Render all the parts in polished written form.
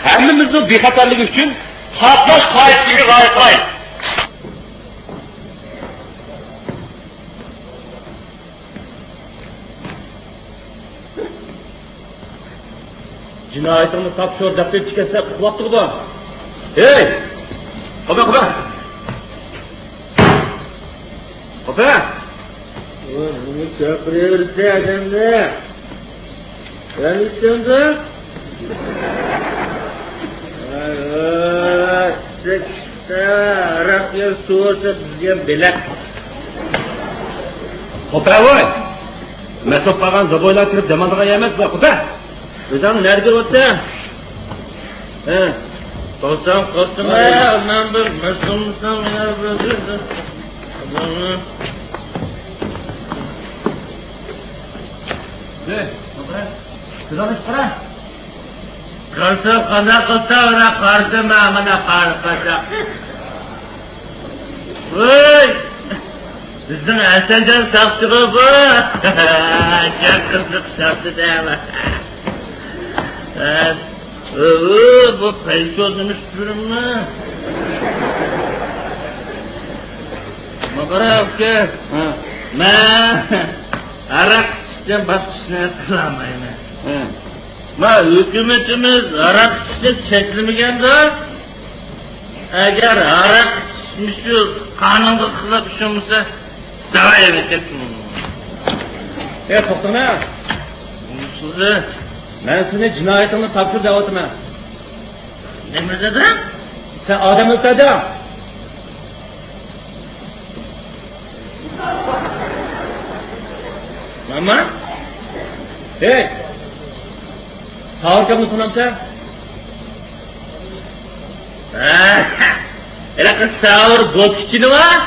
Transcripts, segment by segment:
hammamizning bexatarligi uchun qatnash qoidasiga rioya qilaylik. Jinoyatni topshir deb ketsa quvvatli bu. Hey! Qo'ba. Qo'ba. Bunu köprüyoruz adamda. Yanlışsındı. Sıkıştı. Arakya soğusa bizge bilek. Qo'ba voy. Masop qolgan zaboylar kirib damandiga emas bu Qo'ba. O'zing nerga o'tsan? Olsam qotma, men bir mas'ulsan yana bir. Sizlarni chiqara. Qancha qana qilsa ora qartma, mana qarqacha. Voy! Bizning Hasanjon saqchig'i bu. Çok qiziq shartida. Bu payso'zimiz turibmi? Maqarovka. Men aroq ichishdan boshqa ishni qilmayman. Hukumatimiz aroq ichishni cheklamaganda, agar aroq ichishni qonunga xilof ish bo'lsa, davay ketdim. To'xtama. Sizni Men seni jinoyatingni topshir deyapman. Nima deding? Sen odam o'ltirding. Mama? Hey! Sağırkamını tanımsan? Elaqa sağır bokçini var?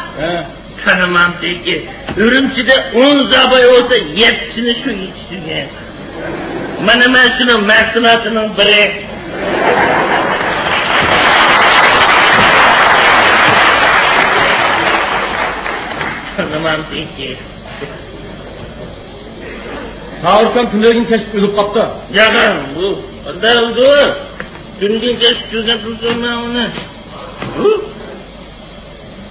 Tanımam peki. Ürümçide 10 zabay olsa 7'sini şu içtiğine. Mana men şunun mahsulatının biri. Tanımam peki. Sağırkam tünlergin keşif ölüp kaptı. Yağın bu. Onda oldu. Tünlergin keşif gözden tutsun ben onu.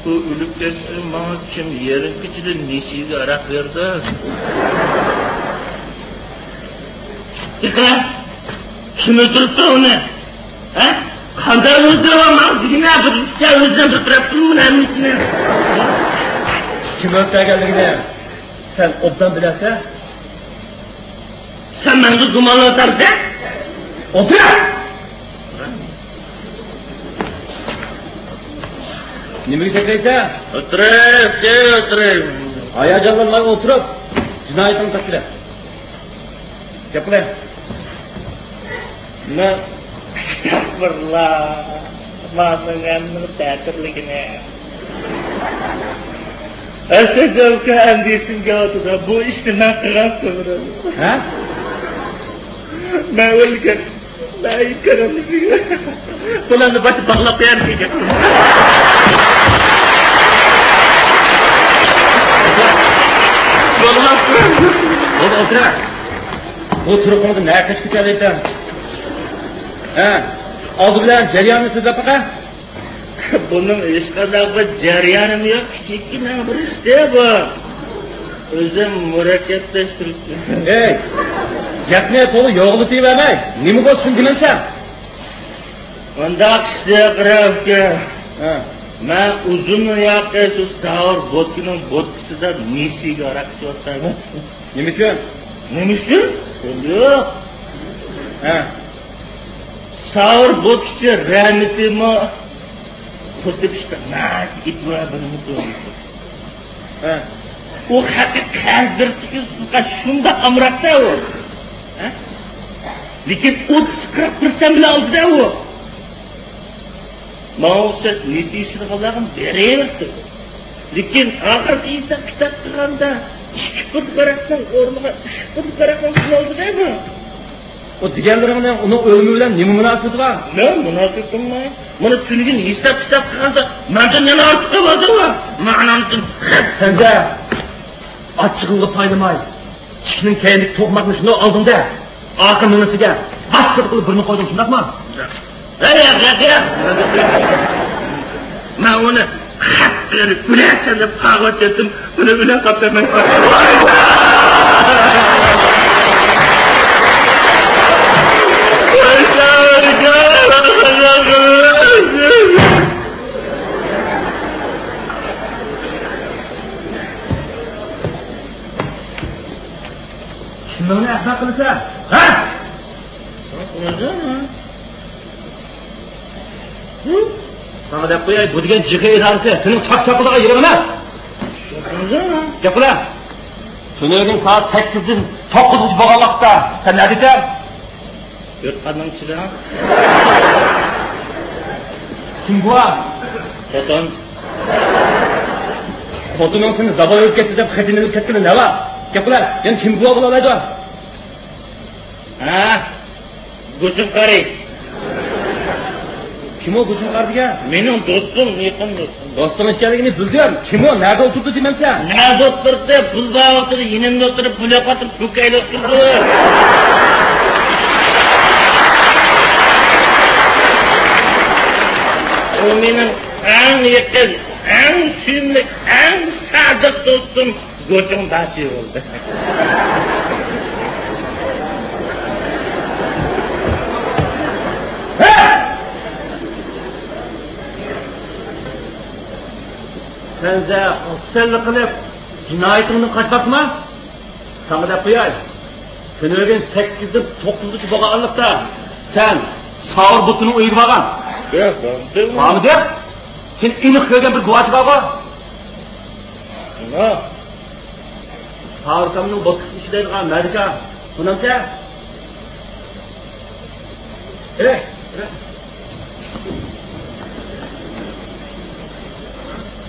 Bu ölüp geçsin bana kim yerin küçüde neşiği arak verdi. Kim öldürüp da onu? Kandan öldüremem. Yine bir özden tutup bunun annesini. Kim öldürgenliğini sen obdan bilese? Sen beni dumanla atarsan? Otur! Nimeyi sekreyse? Oturayım. Hayacanlarla oturup cinayetini takdir. Yapılayım. Ne? Estağfurullah. Manınganın tatırlıgine. Asacavka andesinga otuda bu işni ben qilgan to'g'ri. Ha? Ben o'lgan. Ben yıkarımlıyım. Bularni başı bağlap yer ki. Bağlap Otur. Oturup onu ne kaç kütüleydin? Aldı bilen ceryanını sözle baka? Bunun hiç kadar bir ceryanım yok. Küçükine bir işte bu. Özüm mürekkepleştirsin. Hey! Gapne to'g'ri yo'g'li deyvermay. Nima bo'lsin bilasan? Undaq işte qirabka. Men uzun yoqqa shu savur botkining botkisida nesiga aroq ichayotganman. Nima uchun? Nima uchun? Yo'q. Savur botkichi rahmatimo xuddi işte mat itva bilmaydi. O haqiqatdir ki shunda amraqda o. Lekin 30-40% bile aldı da o. Mağolsa nesi işini kalağın vereyerektir. Lekin ağır insan kitap kılanda 2 fırt bıraksan ormana 3 fırt bıraksan oldu değil mi? O diğerlerine onun ölümü bilen nima münasebeti var? Ne münasebetim mi? Bunu tünügün kitap kılanda benden yana artık kalmadı mı? Manamsın. Sence açıklığı paylamay. Çikinin keyinlik tohmakını şunu aldın da. Akın mınısıga bastır kılıp birini koydun şundak mı? Yo'q. Men uni xat berib bilasan deb qog'oz etdim. Buni bilan qoptaman. Kimni uni ahmoq qilasan? Ha? Sana deb qo'yay, bu degan jiqi idorasi sening chaq-chaqiga yirik emas. Gaplar. Tunning soat 8 dan 9 bo'lgan vaqtda sen nima deding? Yurtqanning ichida. Kim bu? Xotin. Xotining seni zaboy o'tib ketdi deb xatini o'tib ketgani nima? Gaplar. Yani kim bu bo'laydi? Ha? Go'shin qari. Kim o go'shin qardiga? Mening do'stim, yaqin do'stim. Dostum ekanligini bildim. Kim o? Nerede oturdu demensen? Nerede oturdu? Pulda oturdu, yinimde oturup pul yo'qotib, ko'kayda oturdu. O mening eng yaqin, eng suyimli, eng sadiq do'stim Go'shin Dachi bo'ldi. Sen de ofisarlık kılıp cinayetini kaçmakma? Sana da koyay. Tünögen 8'de 9'da bağırlıkta sen sağır butunu uyup bağın. Yok, değil mi? Bağım de? Sen inik köyden bir guvaç bağın. Ne? Sağır kamının botkısı işideydi bağın, Medika. Bundan sen? Evet.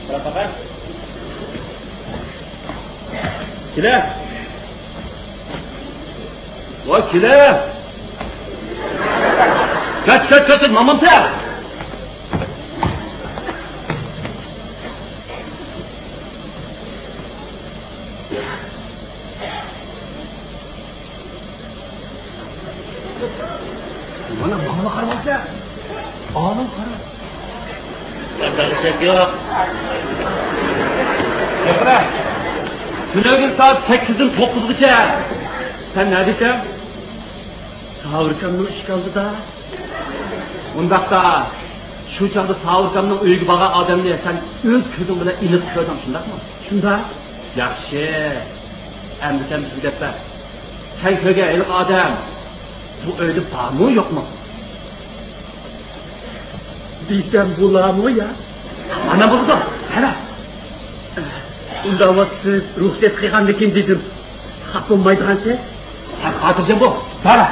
Berapa? Kile. Vay kile. Kaç, mamam sen. Mana mamama qaramoqcha. Olim qara. Kardeşim yok. Yapra. Tünögün saat 8'den 9'gacha. Sen ne dedin? Sağırkamның iş kaldı da. Undaqda şu çağda Sağırkamның uyuga bağa adamni sen öz ko'zing bilan inib ko'rding, shundaqmi? Shunda. Yaxshi. Endi sen bizga deb ber. Sen ko'rgan ilk odam bu uyda bormi yo'qmi? Bilsem bulamı ya. Ana buldu. Hele. Unda siz ruhsat qilgandikin dedim. Haq bo'lmaydigan sen. Sen xotirjam bo'l. Sara.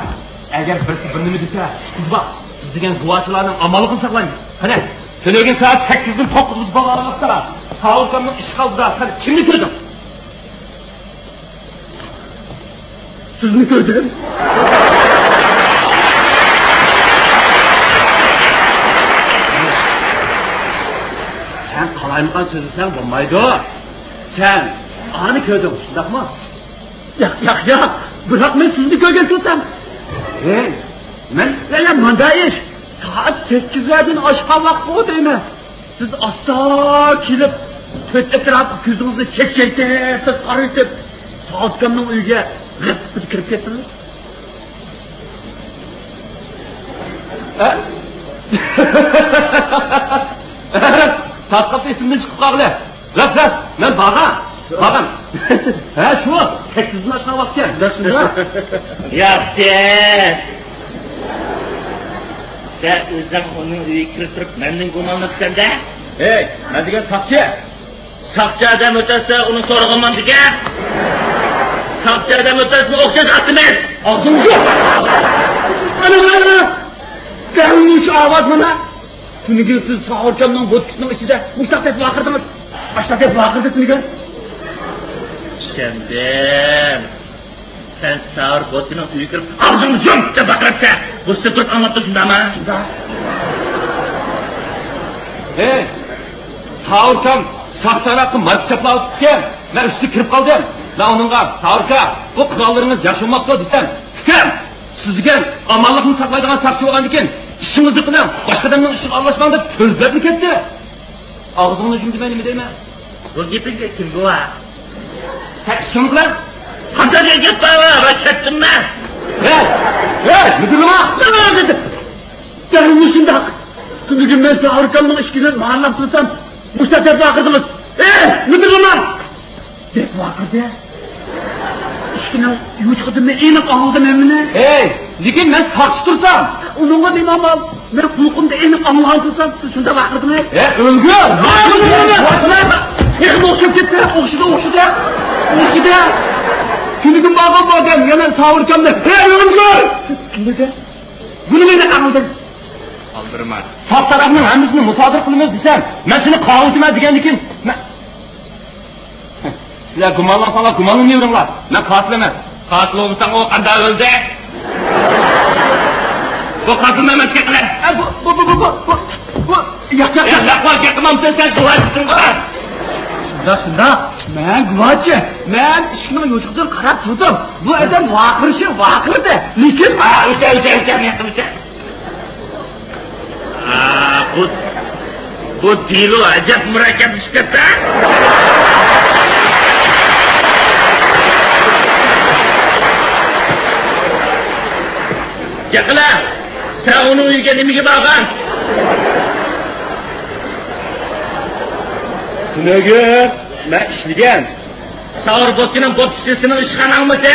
Agar birisi bir nima desa, biz bak. Biz degan guvohchilarning amalini saqlaymiz. Qani, Tönögen saat 8'den 9'ga bağlanıqda. Sağırkamның ish qaldida sen kimni ko'rding? Sizni ko'rdim. Sen qalaymiqan so'zlasang bo'lmaydi. Sen ani ko'rding, shundaqmi? Yo'q. Biroq men sizni ko'rgan so'zsam. Men manda ish. Saat 8'lerden aşağı vakti o değil mi? Siz asta kilip, töt etrafı küzünüzü çekçektip, sarıtıp, Sağırkamның uyga gıp kirip kettiniz. Tasqap esimden çıkıp qaldı. Ras, men bağım. Şu 8'den aşağı vakti. Yaxshi. Sen o'zing uning uyiga kirib turib, mendan gumonlabsan da? Hey, men degan saqchi. Saqchi odam o'tasa, uni so'rag'aman degan. Saqchi odam o'tasini o'xshash atmas. Og'zing yo'q. Ana. Davnish ovoz mana. Tuniga siz Sağırkamның bo'tkisining ichida mushtaq deb vaqirdingiz. Mushtaq deb vaqirdi tuniga. Tushundim. Sen sağır botining uyiga kirib, og'zingni yum deb baqiribsan. Bu turib anlatdı shundami? Shunda. Hey, Sağırkam saqtaraqni maktabga olib ketgan. Men ustiga kirib qoldim. Men uningga Sağırka, bu qurollarınız yaxshi bo'lmoqda desam, "Ukam, siz degan amonlikni saqlaydigan saqchi bo'lgandan keyin, ish İşinizi kılan, başka adamın işini aralashmanda so'zlarni ketdi. Ağzını yumdi nima deyman? Bu gapingga kim guvoh? Sen ishini qilar. Qanday gap bor, va ketdim men. Hey, müdürüma! Ne dedi? Derhal şundak. Tüm ben size Avrupalı'nın işkini mahallem tutsam, müstakil bakırdınız. Müdürüma! Dek bakırdı ya. İşkini yuçkıdım ben, enik anıldım emine. Lekin ben sakçı tursam. Onunla deyim ama, ben kulkumda enik anılgan tursam, siz şunda bakırdınız. Öngür! Ekin okşup gitti, okşudu. Günün bağım bağım, yana savurkamda, öngür! Şimdi bunu beni anladın. Aldırma. Sağ tarafının hemmisini musadır kılımız desem, ben seni kağıtıma digendikin, sizler gumanlansalar gumanlanmıyorlar, ben katil emez. Katil olmuşsan o qanday öldü? Bu katil emesketler. Yak, Yakma yakmam sen duvarsın var. Şunda, ben güvaçı, ben işini yoçuktan karab turdum. Bu adam vakırdı. Lekin, Öte, yakmışsın. Bu dilo acayip murakkab iş ketdi. Yakala, sen onu uyga nimaga borgan? Tunaga, ben işligen. Sağır botkining botchisining ishxonamidi?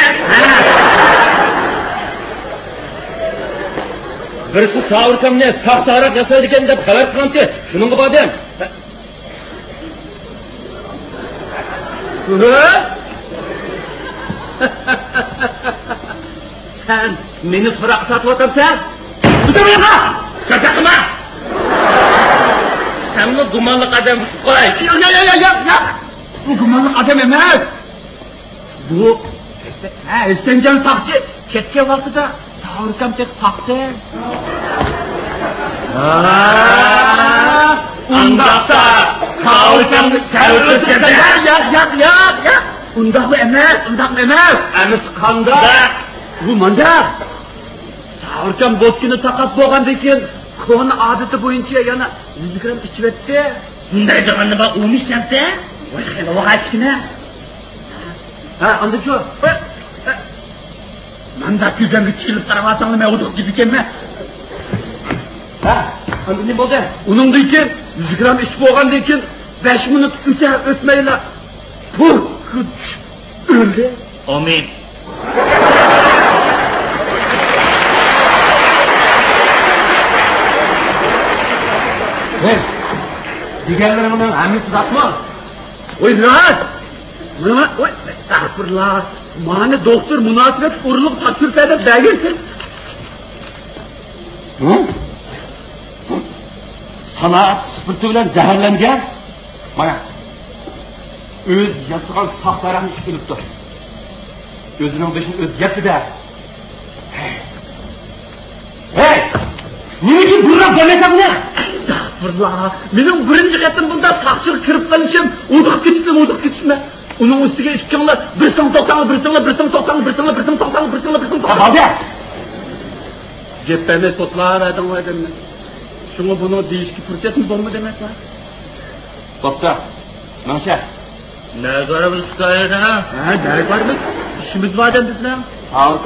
Birisi savurkamne saqtarak yasaydigan deb xabar qilganti. Shuningga bordim. Sen meni firoq sotib o'tirsan? Tutamayqa! Çataqma! Sen bunu gumanlık adam koy. Yok! Bu gumanlık adam emas. Bu istengan saqchi ketgan vaqtida savurkam tek saqdi. Andaqda savurkamni savurtdi. Yok! Undaqmi emas. Amis qanday? Bu manda. Savurkam botkini taqat bo'lgandan keyin koni odati bo'yicha yana 100 gram ichib etdi. Bunday deganni bak umishan-da? Voy, xela vaqachkina. Andacho. Manda kuydangi tikilib qaravatsan nima o'diq gidikenmi? Anda ne bo'ldi? Uningdan keyin 100 gram ichib bo'lgandan keyin 5 minut o'tmayla öldü. Amin. Diğerlerinden hangisi takma? Oy rahat! Oy estağfurullah! Mane doktor münasebet urulup takdirpede belirtin. Sana spirti bilen zehirlengen, bana öz yasıgan saklarını ilip dur. Özünün beşin öz yaptı da. Hey! Nima uchun burrab demesam ne? Estağfurullah. Mening birinchi qatim bunda saqchilik kirib qolishim, o'diq ketibmi? Uning ustiga ishkimlar bir so'm to'xtang. Hadi. Geplarni to'plar adamlarni. Shuni buni deyishga fursatim bormi demaklar? Bo'pti. Nasha. Ne kadar bu şikayet ha? Ne var mı? İşimiz var bizden. Sağ ol.